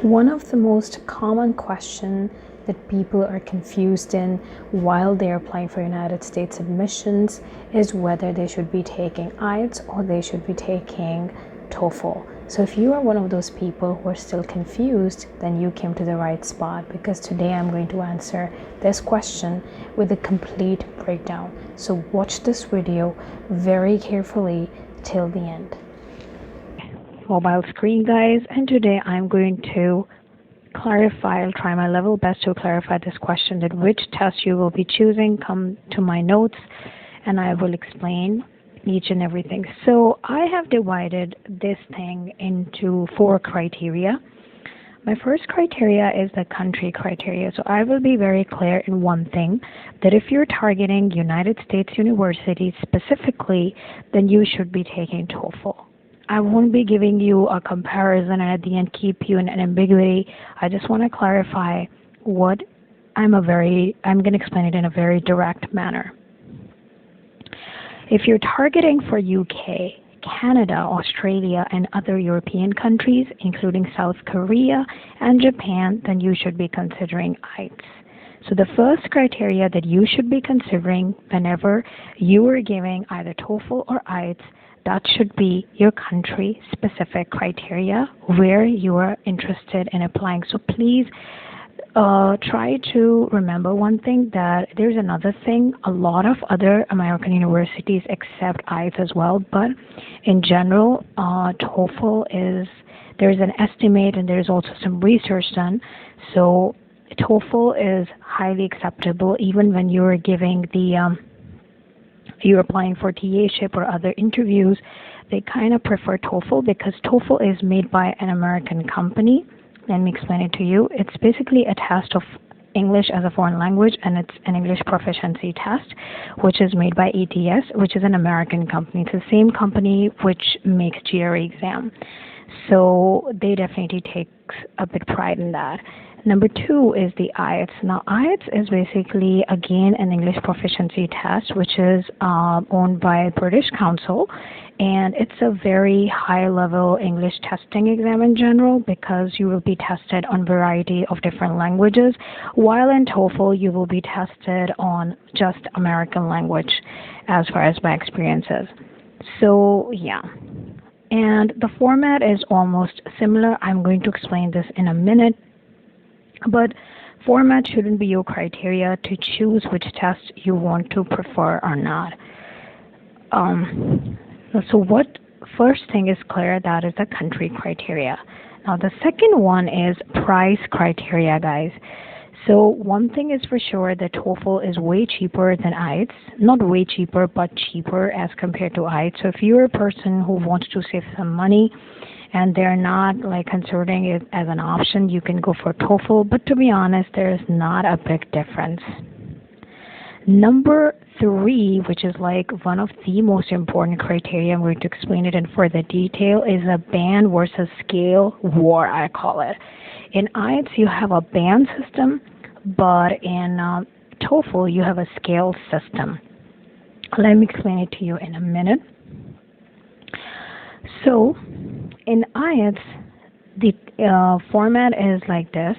One of the most common questions that people are confused in while they're applying for United States admissions is whether they should be taking Ielts or they should be taking Toefl. So if you are one of those people who are still confused, then you came to the right spot, because today I'm going to answer this question with a complete breakdown. So watch this video very carefully till the end. Mobile screen, guys, and today I'm going to clarify. I'll try my level best to clarify this question, that which test you will be choosing. Come to my notes and I will explain each and everything. So I have divided this thing into 4 criteria. My first criteria is the country criteria. So I will be very clear in one thing, that if you're targeting United States universities specifically, then you should be taking Toefl. I won't be giving you a comparison and at the end keep you in an ambiguity. I just want to clarify what I'm going to explain it in a very direct manner. If you're targeting for UK, Canada, Australia, and other European countries, including South Korea and Japan, then you should be considering Ielts. So the first criteria that you should be considering whenever you are giving either Toefl or Ielts, that should be your country-specific criteria where you are interested in applying. So please try to remember one thing, that there's another thing. A lot of other American universities accept Ielts as well, but in general, Toefl there's an estimate and there's also some research done. So Toefl is highly acceptable even when you're giving you're applying for TA-ship or other interviews. They kind of prefer Toefl because Toefl is made by an American company. Let me explain it to you. It's basically a test of English as a foreign language, and it's an English proficiency test, which is made by ATS, which is an American company. It's the same company which makes GRE exam. So they definitely take a bit pride in that. Number 2 is the Ielts. Now, Ielts is basically, again, an English proficiency test, which is owned by British Council, and it's a very high-level English testing exam in general, because you will be tested on a variety of different languages, while in Toefl you will be tested on just American language, as far as my experience is. So, yeah. And the format is almost similar. I'm going to explain this in a minute. But format shouldn't be your criteria to choose which test you want to prefer or not. So what first thing is clear, that is the country criteria. Now the second one is price criteria, guys. So one thing is for sure, that Toefl is way cheaper than Ielts. Not way cheaper, but cheaper as compared to Ielts. So if you're a person who wants to save some money and they're not considering it as an option, you can go for Toefl. But to be honest, there is not a big difference. Number 3, which is one of the most important criteria, I'm going to explain it in further detail, is a band versus scale war, I call it. In Ielts, you have a band system, but in Toefl, you have a scale system. Let me explain it to you in a minute. So, in Ielts, the format is like this.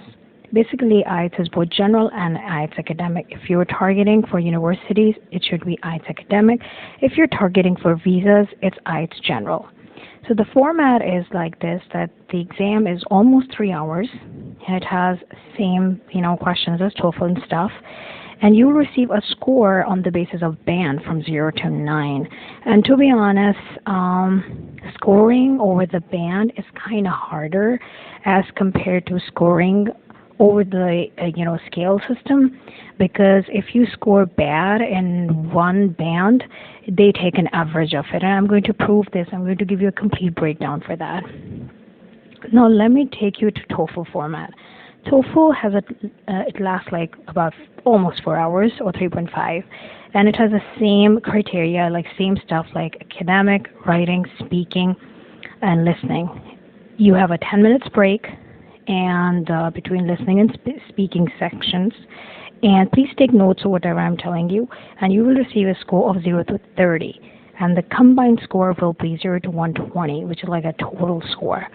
Basically, Ielts is both general and Ielts academic. If you're targeting for universities, it should be Ielts academic. If you're targeting for visas, it's Ielts general. So the format is like this, that the exam is almost 3 hours, and it has same questions as Toefl and stuff. And you will receive a score on the basis of band from 0 to 9. And to be honest, scoring over the band is kind of harder as compared to scoring over the scale system, because if you score bad in one band, they take an average of it. And I'm going to prove this. I'm going to give you a complete breakdown for that. Now let me take you to Toefl format. Toefl has it lasts about almost 4 hours, or 3.5, and it has the same criteria, same stuff like academic, writing, speaking, and listening. You have a 10 minutes break and between listening and speaking sections, and please take notes of whatever I'm telling you, and you will receive a score of 0 to 30, and the combined score will be 0 to 120, which is like a total score.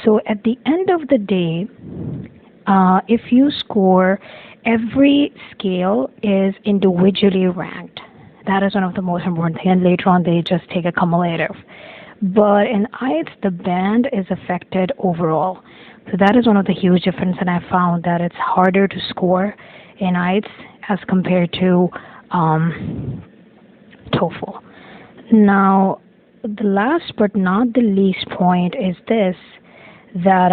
So at the end of the day, if you score, every scale is individually ranked. That is one of the most important things. And later on, they just take a cumulative. But in IELTS, the band is affected overall. So that is one of the huge differences, and I found that it's harder to score in IELTS as compared to TOEFL. Now, the last but not the least point is this, that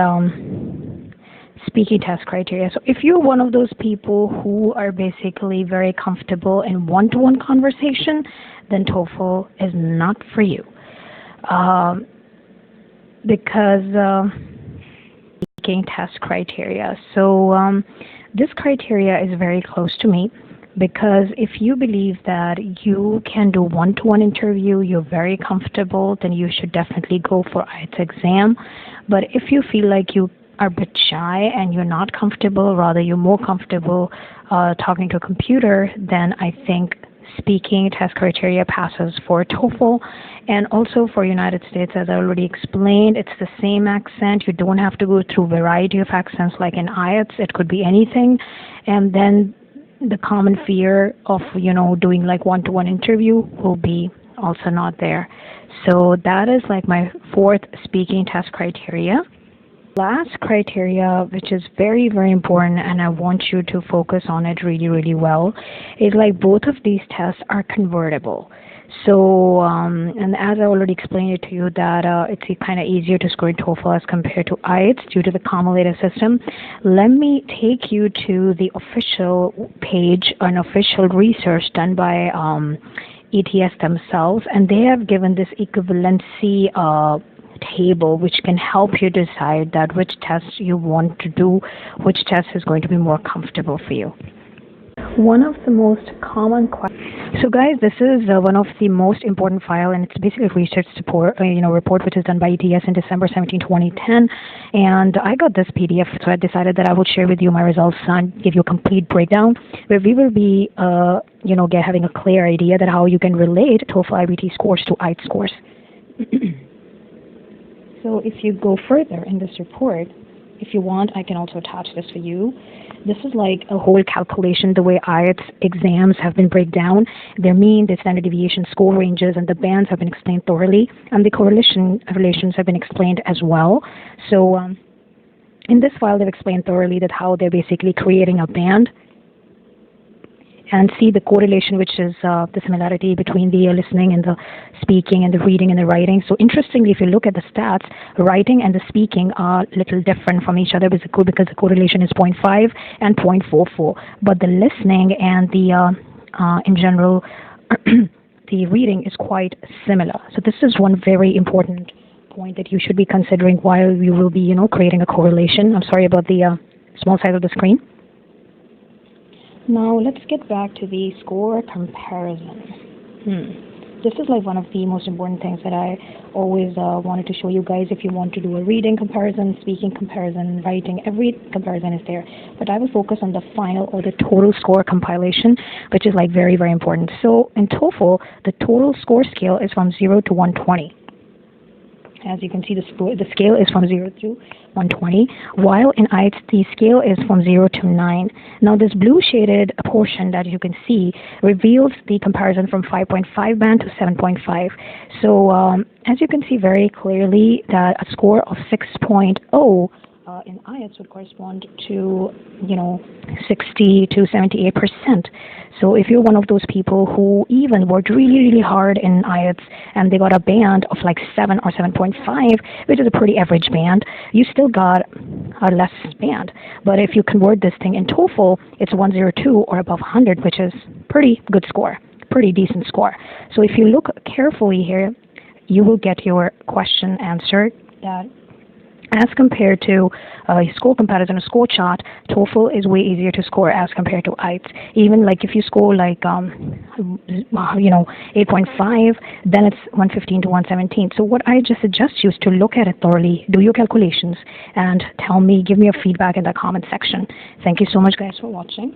speaking test criteria. So if you're one of those people who are basically very comfortable in one-to-one conversation, then TOEFL is not for you. Because speaking test criteria. So this criteria is very close to me, because if you believe that you can do one-to-one interview, you're very comfortable, then you should definitely go for IELTS exam. But if you feel like you are a bit shy and you're not comfortable, rather you're more comfortable talking to a computer, then I think speaking test criteria passes for TOEFL. And also for United States, as I already explained, it's the same accent. You don't have to go through a variety of accents like in IELTS. It could be anything. And then the common fear of, doing like one-to-one interview will be also not there. So that is like my fourth speaking test criteria. Last criteria, which is very, very important, and I want you to focus on it really, really well, is like both of these tests are convertible. So, and as I already explained it to you, that it's kind of easier to score in TOEFL as compared to IELTS due to the cumulative system. Let me take you to the official page, an official research done by ETS themselves, and they have given this equivalency table which can help you decide that which test you want to do, which test is going to be more comfortable for you. One of the most common questions. So guys, this is one of the most important file, and it's basically a research support, report which is done by ETS in December 17, 2010. And I got this PDF, so I decided that I would share with you my results and give you a complete breakdown, where we will be, having a clear idea that how you can relate TOEFL IBT scores to IELTS scores. So if you go further in this report, if you want, I can also attach this for you. This is like a whole calculation, the way IELTS exams have been break down. Their mean, their standard deviation, score ranges, and the bands have been explained thoroughly, and the correlation relations have been explained as well. So in this file, they've explained thoroughly that how they're basically creating a band, and see the correlation, which is the similarity between the listening and the speaking and the reading and the writing. So interestingly, if you look at the stats, writing and the speaking are a little different from each other because the correlation is 0.5 and 0.44. But the listening and the, in general, the reading is quite similar. So this is one very important point that you should be considering while you will be, creating a correlation. I'm sorry about the small size of the screen. Now let's get back to the score comparison. This is like one of the most important things that I always wanted to show you guys. If you want to do a reading comparison, speaking comparison, writing, every comparison is there. But I will focus on the final or the total score compilation, which is like very, very important. So in TOEFL, the total score scale is from 0 to 120. As you can see, the scale is from 0 to 120, while in IELTS, the scale is from 0 to 9. Now, this blue shaded portion that you can see reveals the comparison from 5.5 band to 7.5. So, as you can see very clearly, that a score of 6.0 in IELTS would correspond to, 60 to 78%. So if you're one of those people who even worked really, really hard in IELTS and they got a band of like 7 or 7.5, which is a pretty average band, you still got a less band. But if you convert this thing in TOEFL, it's 102 or above 100, which is pretty good score, pretty decent score. So if you look carefully here, you will get your question answered, that as compared to a score comparison, a score chart, TOEFL is way easier to score as compared to IELTS. Even like if you score like 8.5, then it's 115 to 117. So what I just suggest you is to look at it thoroughly, do your calculations, and give me your feedback in the comment section. Thank you so much, guys, for watching.